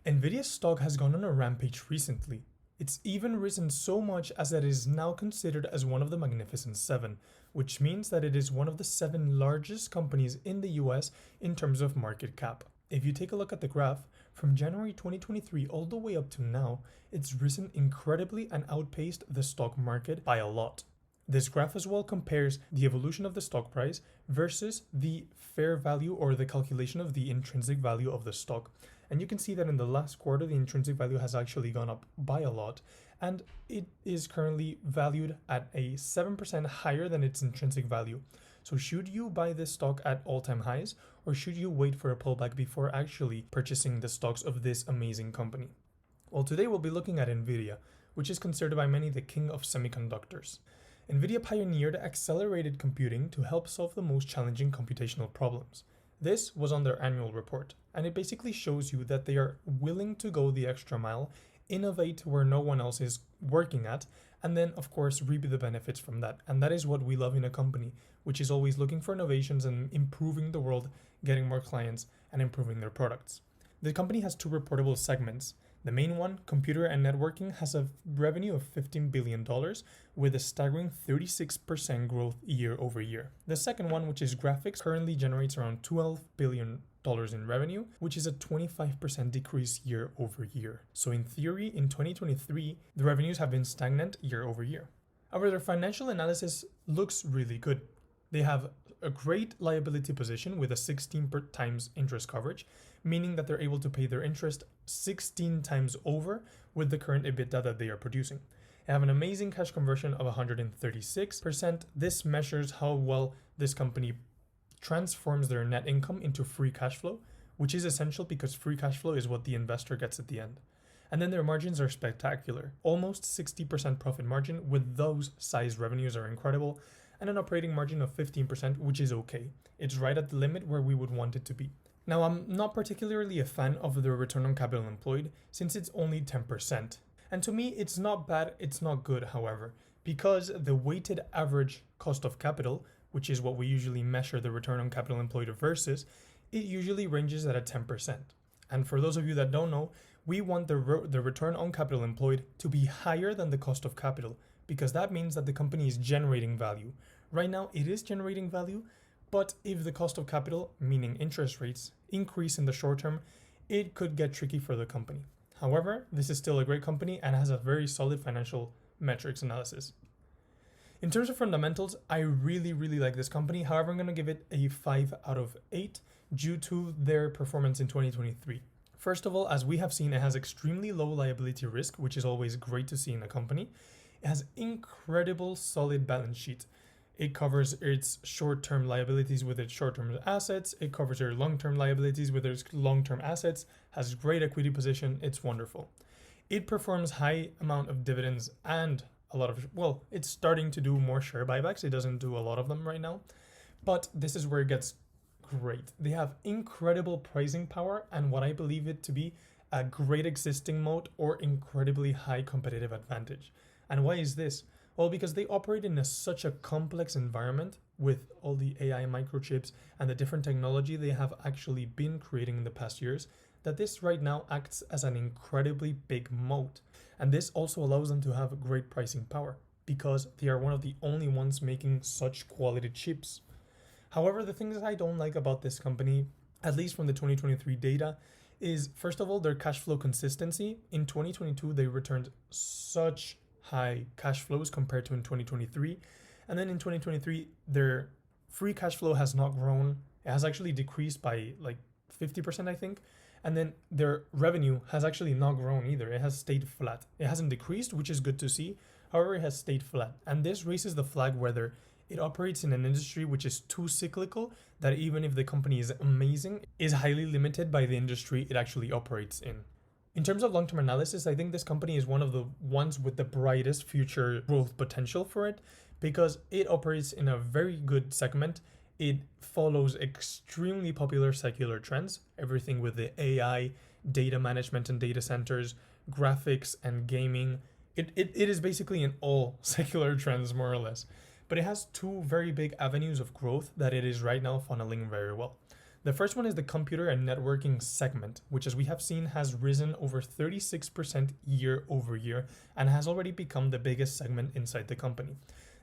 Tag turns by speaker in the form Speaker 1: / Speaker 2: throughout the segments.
Speaker 1: NVIDIA's stock has gone on a rampage recently. It's even risen so much as that it is now considered as one of the Magnificent Seven, which means that it is one of the 7 largest companies in the US in terms of market cap. If you take a look at the graph, from January 2023 all the way up to now, it's risen incredibly and outpaced the stock market by a lot. This graph as well compares the evolution of the stock price versus the fair value or the calculation of the intrinsic value of the stock. And you can see that in the last quarter, the intrinsic value has actually gone up by a lot, and it is currently valued at a 7% higher than its intrinsic value. So should you buy this stock at all-time highs, or should you wait for a pullback before actually purchasing the stocks of this amazing company? Well, today we'll be looking at NVIDIA, which is considered by many the king of semiconductors. NVIDIA pioneered accelerated computing to help solve the most challenging computational problems. This was on their annual report, and it basically shows you that they are willing to go the extra mile, innovate where no one else is working at, and then of course reap the benefits from that. And that is what we love in a company, which is always looking for innovations and improving the world, getting more clients, and improving their products. The company has 2 reportable segments. The main one, computer and networking, has a revenue of $15 billion with a staggering 36% growth year over year. The second one, which is graphics, currently generates around $12 billion in revenue, which is a 25% decrease year over year. So in theory, in 2023, the revenues have been stagnant year over year. However, their financial analysis looks really good. They have a great liability position with a 16 times interest coverage, meaning that they're able to pay their interest 16 times over with the current EBITDA that they are producing. They have an amazing cash conversion of 136%. This measures how well this company transforms their net income into free cash flow, which is essential because free cash flow is what the investor gets at the end. And then their margins are spectacular. Almost 60% profit margin with those size revenues are incredible, and an operating margin of 15%, which is okay. It's right at the limit where we would want it to be. Now, I'm not particularly a fan of the return on capital employed since it's only 10%. And to me, it's not bad, it's not good, however, because the weighted average cost of capital, which is what we usually measure the return on capital employed versus, it usually ranges at a 10%. And for those of you that don't know, we want the return on capital employed to be higher than the cost of capital, because that means that the company is generating value. Right now, it is generating value, but if the cost of capital, meaning interest rates, increase in the short term, it could get tricky for the company. However, this is still a great company and has a very solid financial metrics analysis. In terms of fundamentals, I really like this company. However, I'm going to give it a 5 out of 8 due to their performance in 2023. First of all, as we have seen, it has extremely low liability risk, which is always great to see in a company. It has incredible solid balance sheet. It covers its short-term liabilities with its short-term assets. It covers its long-term liabilities with its long-term assets, has great equity position. It's wonderful. It performs high amount of dividends and a lot of, well, it's starting to do more share buybacks. It doesn't do a lot of them right now, but this is where it gets great. They have incredible pricing power and what I believe it to be a great existing moat or incredibly high competitive advantage. And why is this? Well, because they operate in such a complex environment with all the AI microchips and the different technology they have actually been creating in the past years, that this right now acts as an incredibly big moat. And this also allows them to have great pricing power because they are one of the only ones making such quality chips. However, the things I don't like about this company, at least from the 2023 data, is first of all, their cash flow consistency. In 2022, they returned such high cash flows compared to in 2023. And then in 2023, their free cash flow has not grown. It has actually decreased by like 50%, I think. And then their revenue has actually not grown either. It has stayed flat. It hasn't decreased, which is good to see. However, it has stayed flat. And this raises the flag whether it operates in an industry which is too cyclical that even if the company is amazing, is highly limited by the industry it actually operates in. In terms of long-term analysis, I think this company is one of the ones with the brightest future growth potential for it because it operates in a very good segment. It follows extremely popular secular trends, everything with the AI, data management and data centers, graphics and gaming. It is basically in all secular trends, more or less. But it has 2 very big avenues of growth that it is right now funneling very well. The first one is the computer and networking segment, which, as we have seen, has risen over 36% year over year and has already become the biggest segment inside the company.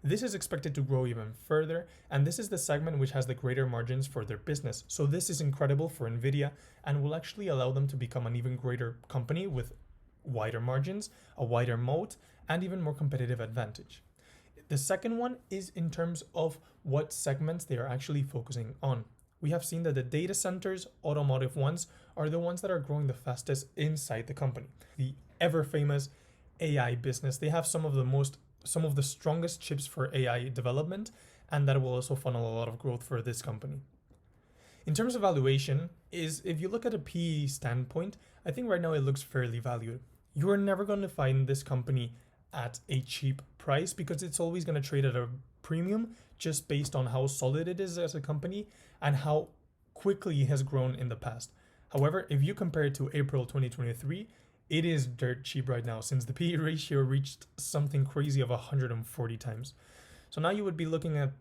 Speaker 1: This is expected to grow even further, and this is the segment which has the greater margins for their business. So this is incredible for NVIDIA and will actually allow them to become an even greater company with wider margins, a wider moat, and even more competitive advantage. The second one is in terms of what segments they are actually focusing on. We have seen that the data centers, automotive ones, are the ones that are growing the fastest inside the company. The ever famous AI business, they have some of the strongest chips for AI development, and that will also funnel a lot of growth for this company. In terms of valuation, if you look at a PE standpoint, I think right now it looks fairly valued. You are never going to find this company at a cheap price because it's always going to trade at a premium just based on how solid it is as a company and how quickly it has grown in the past. However, if you compare it to April 2023, it is dirt cheap right now since the PE ratio reached something crazy of 140 times. So now you would be looking at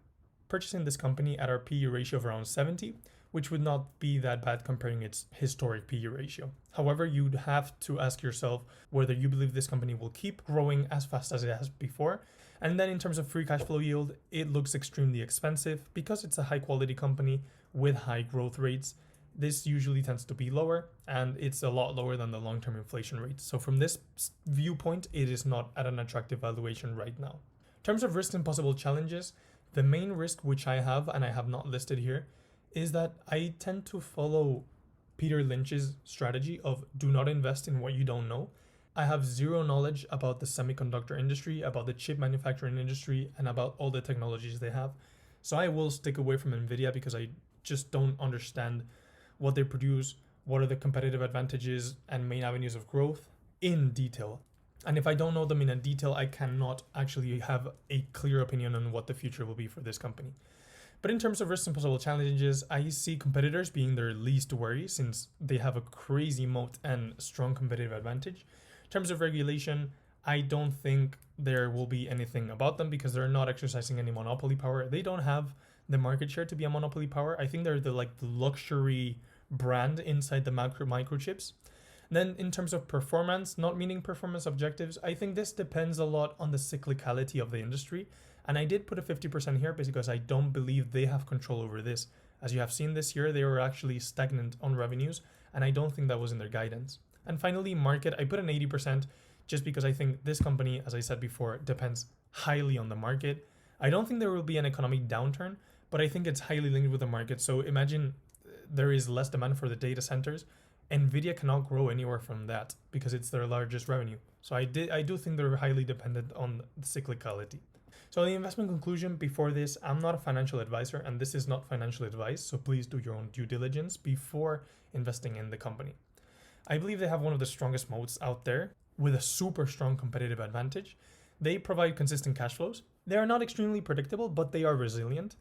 Speaker 1: purchasing this company at our PE ratio of around 70, which would not be that bad comparing its historic PE ratio. However, you'd have to ask yourself whether you believe this company will keep growing as fast as it has before. And then in terms of free cash flow yield, it looks extremely expensive because it's a high quality company with high growth rates. This usually tends to be lower, and it's a lot lower than the long-term inflation rate. So from this viewpoint, it is not at an attractive valuation right now. In terms of risks and possible challenges, the main risk which I have, and I have not listed here, is that I tend to follow Peter Lynch's strategy of do not invest in what you don't know. I have zero knowledge about the semiconductor industry, about the chip manufacturing industry, and about all the technologies they have. So I will stick away from NVIDIA because I just don't understand what they produce, what are the competitive advantages and main avenues of growth in detail. And if I don't know them in detail, I cannot actually have a clear opinion on what the future will be for this company. But in terms of risks and possible challenges, I see competitors being their least worry since they have a crazy moat and strong competitive advantage. In terms of regulation, I don't think there will be anything about them because they're not exercising any monopoly power. They don't have the market share to be a monopoly power. I think they're the luxury brand inside the microchips. Then in terms of performance, not meaning performance objectives, I think this depends a lot on the cyclicality of the industry. And I did put a 50% here because I don't believe they have control over this. As you have seen this year, they were actually stagnant on revenues, and I don't think that was in their guidance. And finally, market, I put an 80% just because I think this company, as I said before, depends highly on the market. I don't think there will be an economic downturn, but I think it's highly linked with the market. So imagine there is less demand for the data centers. NVIDIA cannot grow anywhere from that because it's their largest revenue. So I do think they're highly dependent on the cyclicality. So the investment conclusion before this, I'm not a financial advisor and this is not financial advice. So please do your own due diligence before investing in the company. I believe they have one of the strongest moats out there with a super strong competitive advantage. They provide consistent cash flows. They are not extremely predictable, but they are resilient.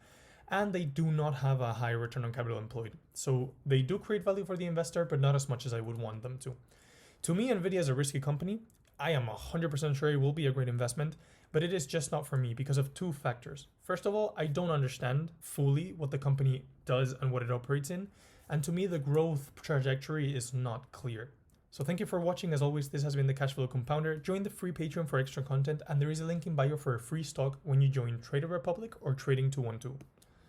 Speaker 1: And they do not have a high return on capital employed. So they do create value for the investor, but not as much as I would want them to. To me, NVIDIA is a risky company. I am 100% sure it will be a great investment, but it is just not for me because of two factors. First of all, I don't understand fully what the company does and what it operates in. And to me, the growth trajectory is not clear. So thank you for watching. As always, this has been the Cashflow Compounder. Join the free Patreon for extra content, and there is a link in bio for a free stock when you join Trader Republic or Trading 212.